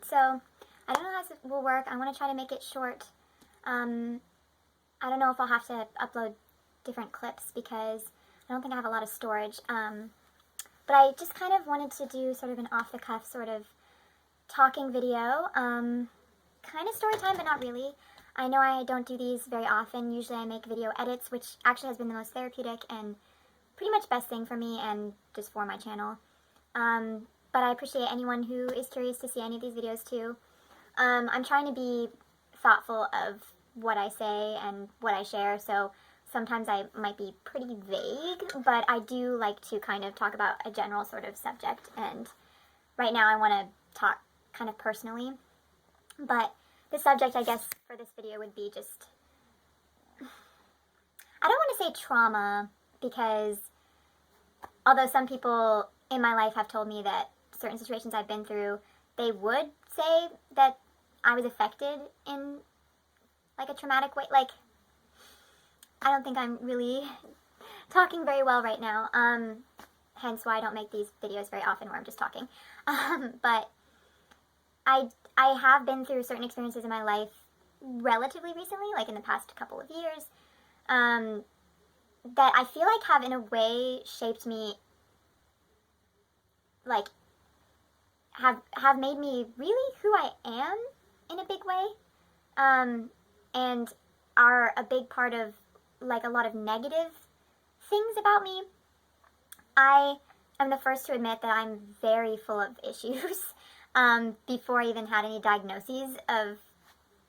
So I don't know how this will work. I want to try to make it short. I don't know if I'll have to upload different clips because I don't think I have a lot of storage. But I just kind of wanted to do sort of an off-the-cuff sort of talking video. Kind of story time, but not really. I know I don't do these very often. Usually I make video edits, which actually has been the most therapeutic and pretty much best thing for me and just for my channel. But I appreciate anyone who is curious to see any of these videos too. I'm trying to be thoughtful of what I say and what I share, so sometimes I might be pretty vague, but I do like to kind of talk about a general sort of subject, and right now I want to talk kind of personally. But the subject, I guess, for this video would be just, I don't want to say trauma, because although some people in my life have told me that certain situations I've been through, they would say that I was affected in like a traumatic way. Like, I don't think I'm really talking very well right now, hence why I don't make these videos very often where I'm just talking. But I have been through certain experiences in my life relatively recently, like in the past couple of years, that I feel like have in a way shaped me, like have made me really who I am in a big way, and are a big part of like a lot of negative things about me. I am the first to admit that I'm very full of issues. Before I even had any diagnoses of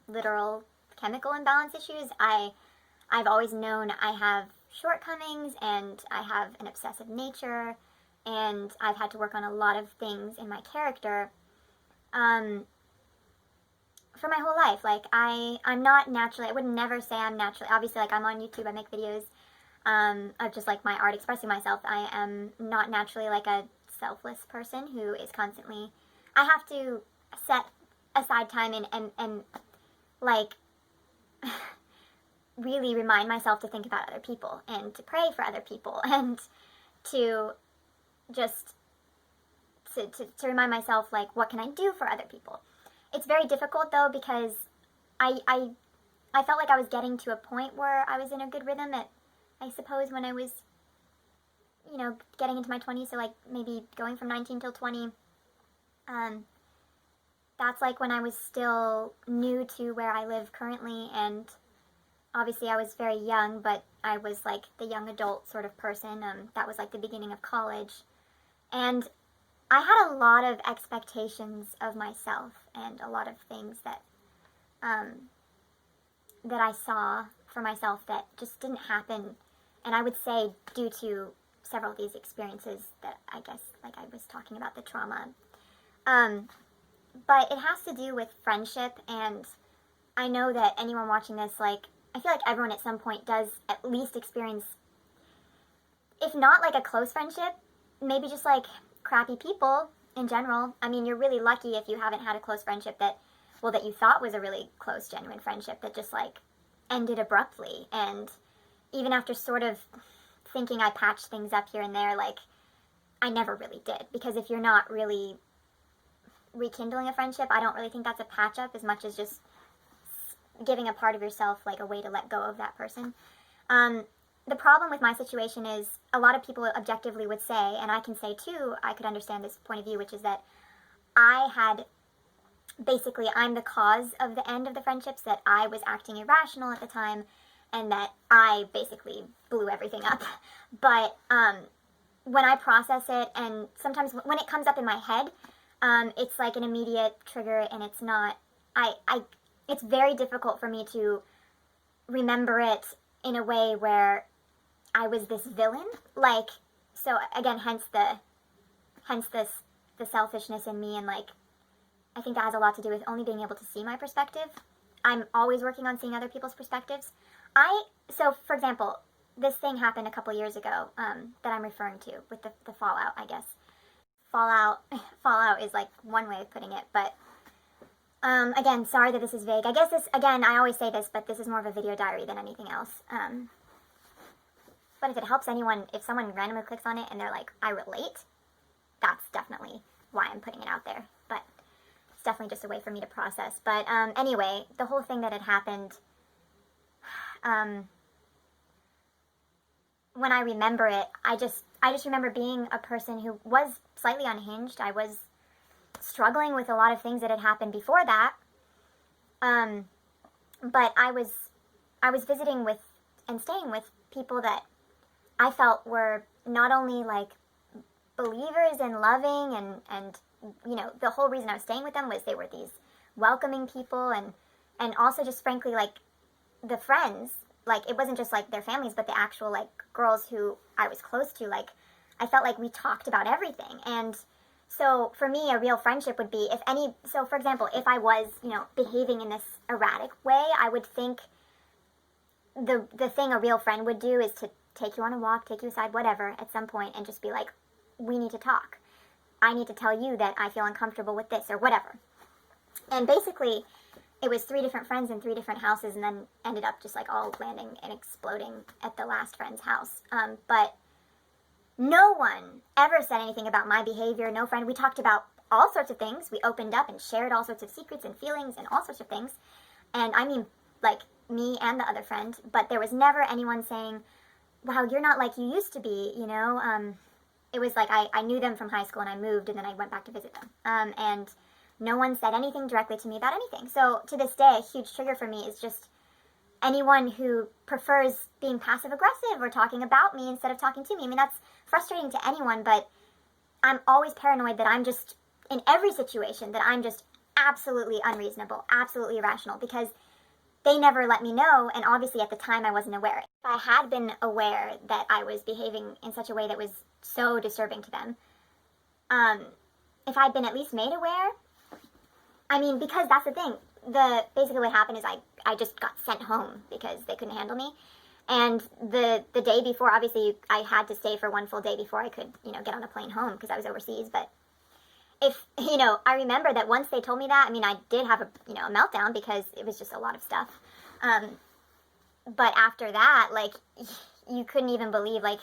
literal chemical imbalance issues, I've always known I have shortcomings and I have an obsessive nature, and I've had to work on a lot of things in my character for my whole life. Like, I'm not naturally, I would never say I'm naturally, obviously, like, I'm on YouTube, I make videos of just like my art expressing myself. I am not naturally like a selfless person who is constantly, I have to set aside time and like really remind myself to think about other people and to pray for other people and to just to remind myself, like, what can I do for other people. It's very difficult though, because I felt like I was getting to a point where I was in a good rhythm at, I suppose, when I was, you know, getting into my 20s, so like maybe going from 19 till 20. That's like when I was still new to where I live currently, and obviously I was very young, but I was like the young adult sort of person. That was like the beginning of college, and I had a lot of expectations of myself and a lot of things that that I saw for myself that just didn't happen, and I would say due to several of these experiences that I guess, like I was talking about, the trauma. But it has to do with friendship, and I know that anyone watching this, like, I feel like everyone at some point does at least experience, if not like a close friendship, maybe just like crappy people in general. I mean, you're really lucky if you haven't had a close friendship that, well, that you thought was a really close, genuine friendship that just like ended abruptly. And even after sort of thinking I patched things up here and there, like, I never really did. Because if you're not really rekindling a friendship, I don't really think that's a patch up as much as just giving a part of yourself like a way to let go of that person. The problem with my situation is a lot of people objectively would say, and I can say too, I could understand this point of view, which is that basically I'm the cause of the end of the friendships, that I was acting irrational at the time, and that I basically blew everything up. But when I process it, and sometimes when it comes up in my head, it's like an immediate trigger, and it's not, it's very difficult for me to remember it in a way where I was this villain. Like, so again, hence the selfishness in me, and like, I think that has a lot to do with only being able to see my perspective. I'm always working on seeing other people's perspectives. So for example, this thing happened a couple years ago, that I'm referring to with the fallout, I guess. Fallout is like one way of putting it, but again, sorry that this is vague. I guess this, again, I always say this, but this is more of a video diary than anything else. But if it helps anyone, if someone randomly clicks on it and they're like, I relate, that's definitely why I'm putting it out there. But it's definitely just a way for me to process. But anyway, the whole thing that had happened, when I remember it, I just remember being a person who was slightly unhinged. I was struggling with a lot of things that had happened before that. But I was visiting with and staying with people that I felt were not only like believers and loving, and you know, the whole reason I was staying with them was they were these welcoming people, and also just frankly like the friends, like it wasn't just like their families, but the actual like girls who I was close to, like I felt like we talked about everything. And so for me, a real friendship would be if any, so for example, if I was, you know, behaving in this erratic way, I would think the thing a real friend would do is to take you on a walk, take you aside, whatever, at some point, and just be like, we need to talk. I need to tell you that I feel uncomfortable with this or whatever. And basically, it was 3 different friends in 3 different houses, and then ended up just like all landing and exploding at the last friend's house. But no one ever said anything about my behavior. No friend. We talked about all sorts of things. We opened up and shared all sorts of secrets and feelings and all sorts of things. And I mean, like me and the other friend, but there was never anyone saying, wow, you're not like you used to be, you know? It was like I knew them from high school and I moved and then I went back to visit them. And no one said anything directly to me about anything. So to this day, a huge trigger for me is just anyone who prefers being passive aggressive or talking about me instead of talking to me. I mean, that's frustrating to anyone, but I'm always paranoid that I'm just, in every situation, that I'm just absolutely unreasonable, absolutely irrational, because they never let me know, and obviously at the time I wasn't aware. If I had been aware that I was behaving in such a way that was so disturbing to them, if I'd been at least made aware, I mean, because that's the thing, basically what happened is I just got sent home because they couldn't handle me. And the day before, obviously I had to stay for 1 full day before I could, you know, get on a plane home because I was overseas. But if, you know, I remember that once they told me that, I mean, I did have a, you know, a meltdown because it was just a lot of stuff. But after that, like, you couldn't even believe, like,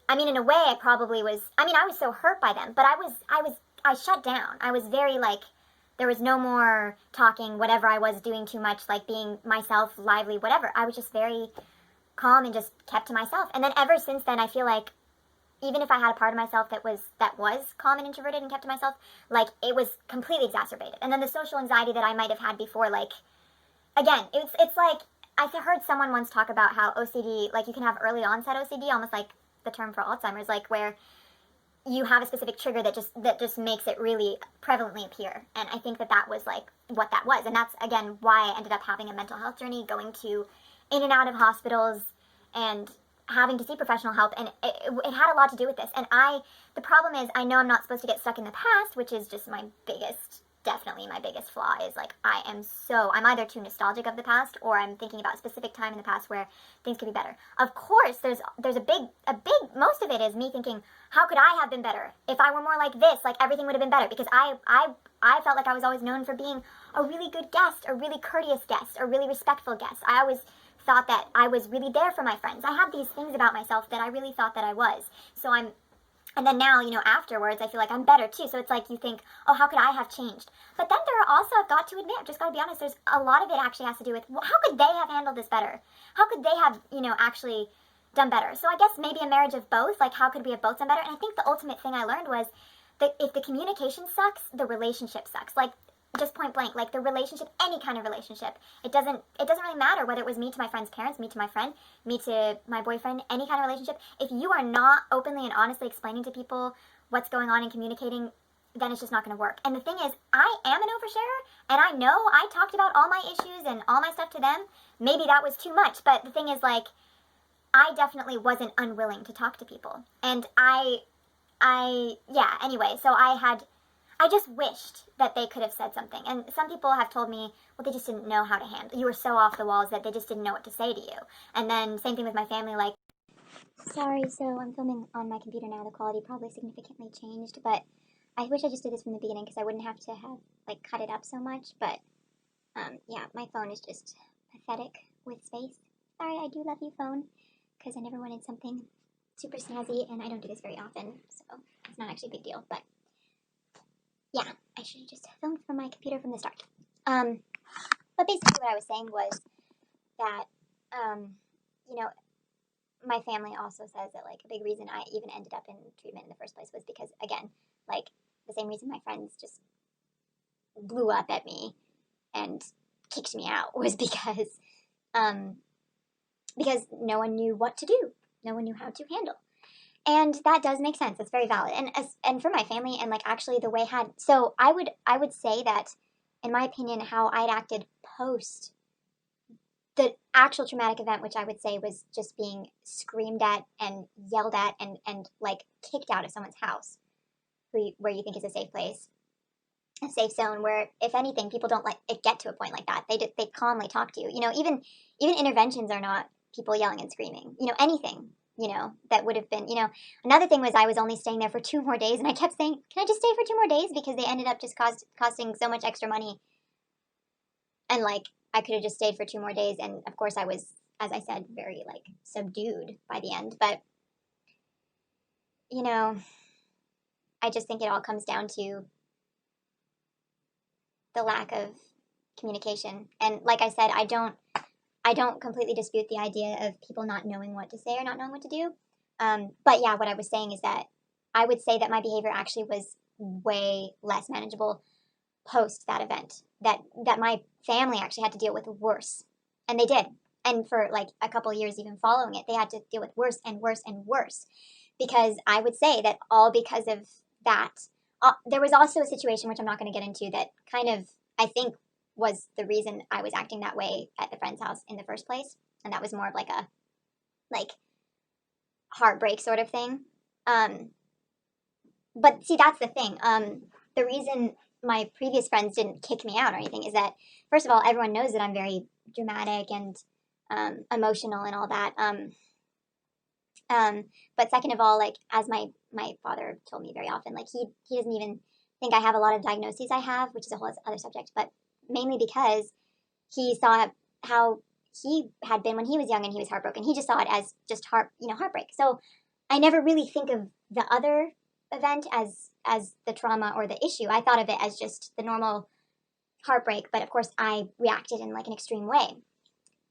I mean, in a way, I probably was, I mean, I was so hurt by them, but I shut down. I was very, like, there was no more talking, whatever I was doing too much, like being myself, lively, whatever. I was just very calm and just kept to myself. And then ever since then, I feel like even if I had a part of myself that was calm and introverted and kept to myself, like it was completely exacerbated. And then the social anxiety that I might have had before, like again, it's like I heard someone once talk about how OCD, like you can have early onset OCD, almost like the term for Alzheimer's, like where you have a specific trigger that just makes it really prevalently appear. And I think that was like what that was. And that's again why I ended up having a mental health journey, going to in and out of hospitals and having to see professional help, and it had a lot to do with this. And the problem is, I know I'm not supposed to get stuck in the past, which is just definitely my biggest flaw, is like I'm either too nostalgic of the past, or I'm thinking about a specific time in the past where things could be better. Of course, there's a big, most of it is me thinking, how could I have been better? If I were more like this, like everything would have been better, because I felt like I was always known for being a really good guest, a really courteous guest, a really respectful guest. I always thought that I was really there for my friends. I had these things about myself that I really thought that I was. And then now, you know, afterwards, I feel like I'm better too. So it's like you think, oh, how could I have changed? But then there are also, I've got to admit, just got to be honest, there's a lot of it actually has to do with, well, how could they have handled this better? How could they have, you know, actually done better? So I guess maybe a marriage of both, like how could we have both done better? And I think the ultimate thing I learned was that if the communication sucks, the relationship sucks. Like, just point blank, like the relationship, any kind of relationship, it doesn't really matter whether it was me to my friend's parents, me to my friend, me to my boyfriend, any kind of relationship. If you are not openly and honestly explaining to people what's going on and communicating, then it's just not going to work. And the thing is, I am an oversharer, and I know I talked about all my issues and all my stuff to them. Maybe that was too much, but the thing is, like, I definitely wasn't unwilling to talk to people. And yeah, anyway, so I just wished that they could have said something. And some people have told me, well, they just didn't know how to handle. You were so off the walls that they just didn't know what to say to you. And then same thing with my family, like, sorry, so I'm filming on my computer now. The quality probably significantly changed, but I wish I just did this from the beginning because I wouldn't have to have, like, cut it up so much. But, yeah, my phone is just pathetic with space. Sorry, I do love you, phone, because I never wanted something super snazzy, and I don't do this very often, so it's not actually a big deal, but Yeah, I should have just filmed from my computer from the start. But basically what I was saying was that, um, you know, my family also says that, like, a big reason I even ended up in treatment in the first place was because, again, like, the same reason my friends just blew up at me and kicked me out was um, because no one knew what to do. No one knew how to handle. And that does make sense. It's very valid. And for my family, and like actually the way had so I would say that, in my opinion, how I'd acted post the actual traumatic event, which I would say was just being screamed at and yelled at and like kicked out of someone's house, where you think is a safe place, a safe zone, where if anything, people don't like it get to a point like that. They calmly talk to you. Even interventions are not people yelling and screaming. Anything. That would have been. Another thing was I was only staying there for 2 more days, and I kept saying, "Can I just stay for 2 more days?" Because they ended up just costing so much extra money, and like I could have just stayed for 2 more days. And of course, I was, as I said, very like subdued by the end. But you know, I just think it all comes down to the lack of communication. And like I said, I don't completely dispute the idea of people not knowing what to say or not knowing what to do. But yeah, what I was saying is that I would say that my behavior actually was way less manageable post that event. That my family actually had to deal with worse, and they did. And for like a couple of years, even following it, they had to deal with worse and worse and worse. Because I would say that all because of that. There was also a situation, which I'm not going to get into, that kind of, I think, was the reason I was acting that way at the friend's house in the first place. And that was more of like a like heartbreak sort of thing. Um, but see, that's the thing. The reason my previous friends didn't kick me out or anything is that, first of all, everyone knows that I'm very dramatic and emotional and all that. But second of all, like, as my father told me very often, like he doesn't even think I have a lot of diagnoses I have, which is a whole other subject. But mainly because he saw how he had been when he was young and he was heartbroken. He just saw it as just heartbreak. So I never really think of the other event as the trauma or the issue. I thought of it as just the normal heartbreak. But of course, I reacted in like an extreme way.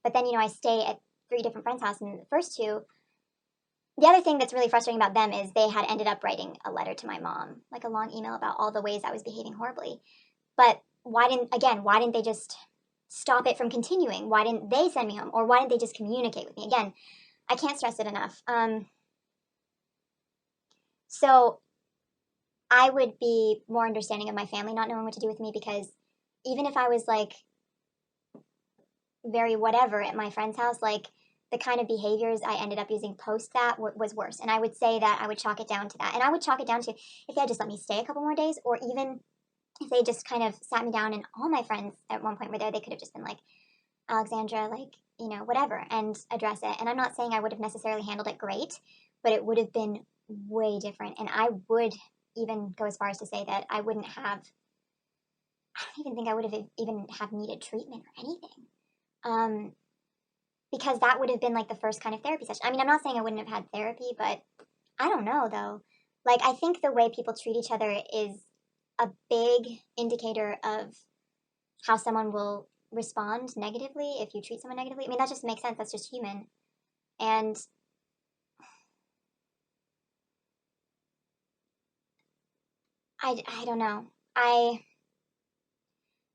But then I stay at 3 different friends' houses, and the first two. The other thing that's really frustrating about them is they had ended up writing a letter to my mom, like a long email about all the ways I was behaving horribly. But why didn't they just stop it from continuing? Why didn't they send me home? Or why didn't they just communicate with me? Again, I can't stress it enough. So I would be more understanding of my family not knowing what to do with me, because even if I was like very whatever at my friend's house, like the kind of behaviors I ended up using post that was worse. And I would say that I would chalk it down to that. And I would chalk it down to if they had just let me stay a couple more days, or even if they just kind of sat me down, and all my friends at one point were there, they could have just been like, Alexandra, like, whatever, and address it. And I'm not saying I would have necessarily handled it great, but it would have been way different. And I would even go as far as to say that I don't even think I would have even have needed treatment or anything. Um, because that would have been like the first kind of therapy session. I mean, I'm not saying I wouldn't have had therapy, but I don't know though. Like, I think the way people treat each other is a big indicator of how someone will respond negatively if you treat someone negatively. I mean, that just makes sense. That's just human. And I don't know.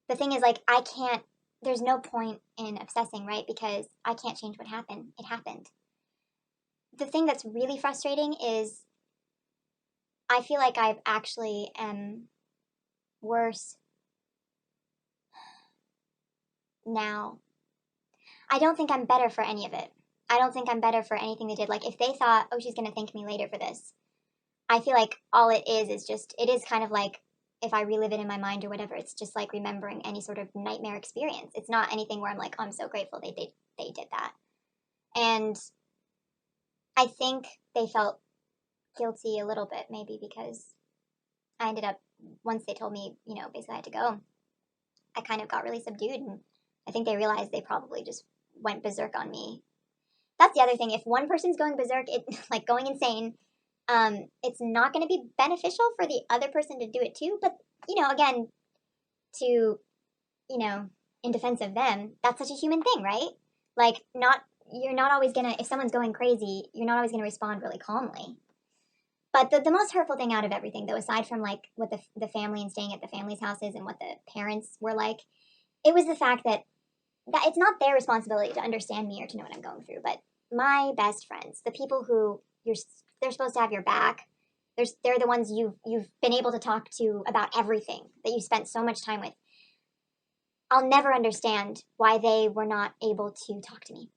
The thing is, like, I can't, there's no point in obsessing, right? Because I can't change what happened. It happened. The thing that's really frustrating is I feel like I actually am worse now. I don't think I'm better for any of it. I don't think I'm better for anything they did. Like, if they thought, oh, she's going to thank me later for this, I feel like all it is just, it is kind of like, if I relive it in my mind or whatever, it's just like remembering any sort of nightmare experience. It's not anything where I'm like, oh, I'm so grateful they did that. And I think they felt guilty a little bit, maybe because I ended up, once they told me, basically I had to go, I kind of got really subdued. And I think they realized they probably just went berserk on me. That's the other thing. If one person's going berserk, like going insane, it's not going to be beneficial for the other person to do it too. But again, to, in defense of them, that's such a human thing, right? Like, you're not always gonna, if someone's going crazy, you're not always gonna respond really calmly. But the most hurtful thing out of everything, though, aside from like what the family and staying at the family's houses and what the parents were like, it was the fact that it's not their responsibility to understand me or to know what I'm going through. But my best friends, the people who they're supposed to have your back, they're the ones you've been able to talk to about everything that you spent so much time with. I'll never understand why they were not able to talk to me.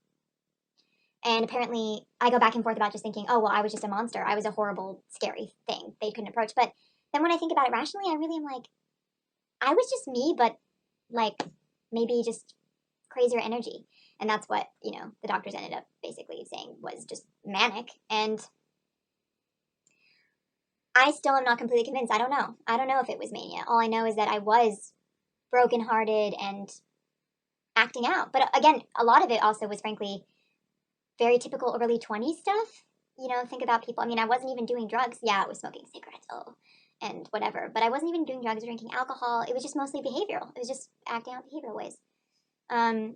And apparently, I go back and forth about just thinking, oh, well, I was just a monster. I was a horrible, scary thing they couldn't approach. But then when I think about it rationally, I really am like, I was just me, but like maybe just crazier energy. And that's what, the doctors ended up basically saying was just manic. And I still am not completely convinced. I don't know. I don't know if it was mania. All I know is that I was brokenhearted and acting out. But again, a lot of it also was frankly very typical early 20s stuff. Think about people. I mean, I wasn't even doing drugs. Yeah, I was smoking cigarettes, and whatever. But I wasn't even doing drugs or drinking alcohol. It was just mostly behavioral. It was just acting out behavioral ways. And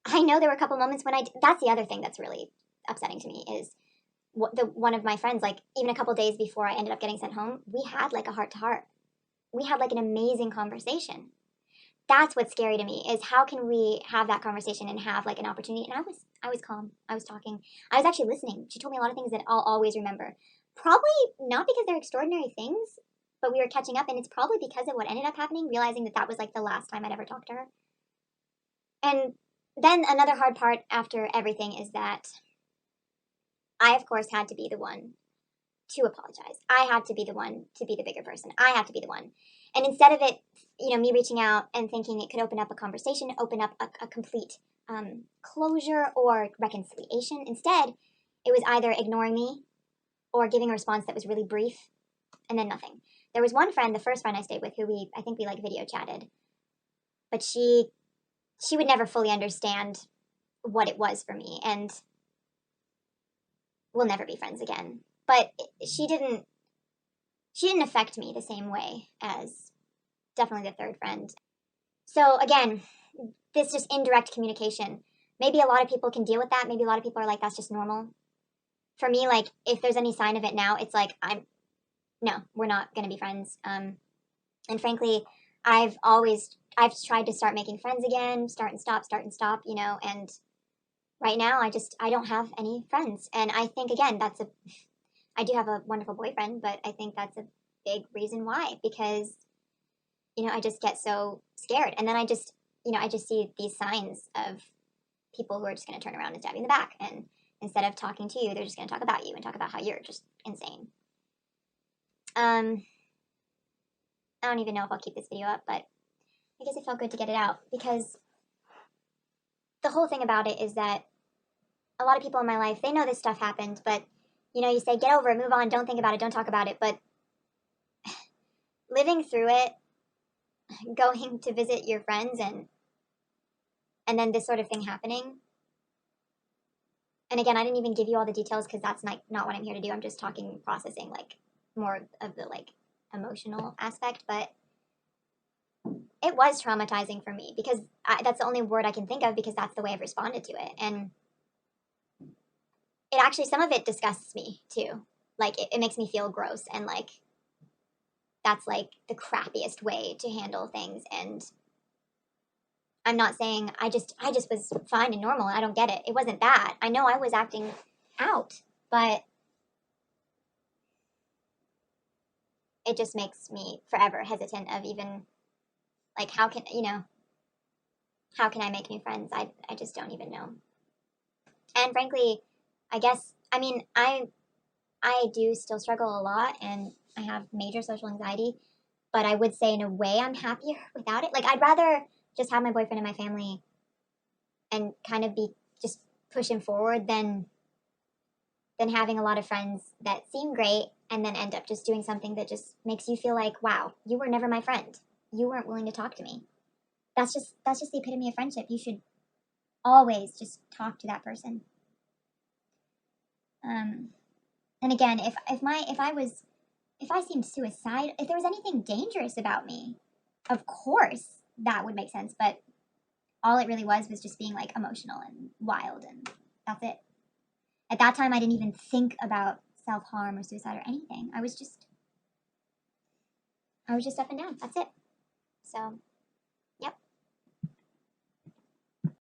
I know there were a couple moments when that's the other thing that's really upsetting to me is one of my friends, like even a couple days before I ended up getting sent home, we had like a heart-to-heart. We had like an amazing conversation. That's what's scary to me is how can we have that conversation and have like an opportunity. And I was calm. I was talking. I was actually listening. She told me a lot of things that I'll always remember. Probably not because they're extraordinary things, but we were catching up, and it's probably because of what ended up happening, realizing that was like the last time I'd ever talked to her. And then another hard part after everything is that I, of course, had to be the one to apologize. I had to be the one to be the bigger person. I had to be the one. And instead of it, me reaching out and thinking it could open up a conversation, open up a complete closure or reconciliation, instead, it was either ignoring me or giving a response that was really brief and then nothing. There was one friend, the first friend I stayed with, who I think we like video chatted, but she would never fully understand what it was for me, and we'll never be friends again. But she didn't affect me the same way as definitely the third friend. So again, this just indirect communication. Maybe a lot of people can deal with that. Maybe a lot of people are like, that's just normal. For me, like, if there's any sign of it now, it's like, no, we're not going to be friends. And frankly, I've tried to start making friends again, start and stop, and right now I don't have any friends. And I think, again, I do have a wonderful boyfriend, but I think that's a big reason why, because, I just get so scared. And then I just see these signs of people who are just going to turn around and stab you in the back. And instead of talking to you, they're just going to talk about you and talk about how you're just insane. I don't even know if I'll keep this video up, but I guess it felt good to get it out, because the whole thing about it is that a lot of people in my life, they know this stuff happened, but, you say, get over it, move on, don't think about it, don't talk about it. But living through it, going to visit your friends, and then this sort of thing happening. And again, I didn't even give you all the details because that's not what I'm here to do. I'm just processing, like, more of the, like, emotional aspect. But it was traumatizing for me because that's the only word I can think of, because that's the way I've responded to it. And it actually, some of it disgusts me too. Like, it makes me feel gross, and like, that's like the crappiest way to handle things. And I'm not saying I just was fine and normal. I don't get it. It wasn't bad. I know I was acting out, but it just makes me forever hesitant of even, like, how can I make new friends? I just don't even know. And frankly, I guess, I mean, I do still struggle a lot, and I have major social anxiety, but I would say in a way I'm happier without it. Like, I'd rather just have my boyfriend and my family and kind of be just pushing forward than having a lot of friends that seem great and then end up just doing something that just makes you feel like, wow, you were never my friend. You weren't willing to talk to me. That's just the epitome of friendship. You should always just talk to that person. And again, if if I seemed suicidal, if there was anything dangerous about me, of course that would make sense. But all it really was just being like emotional and wild, and that's it. At that time, I didn't even think about self-harm or suicide or anything. I was just up and down. That's it. So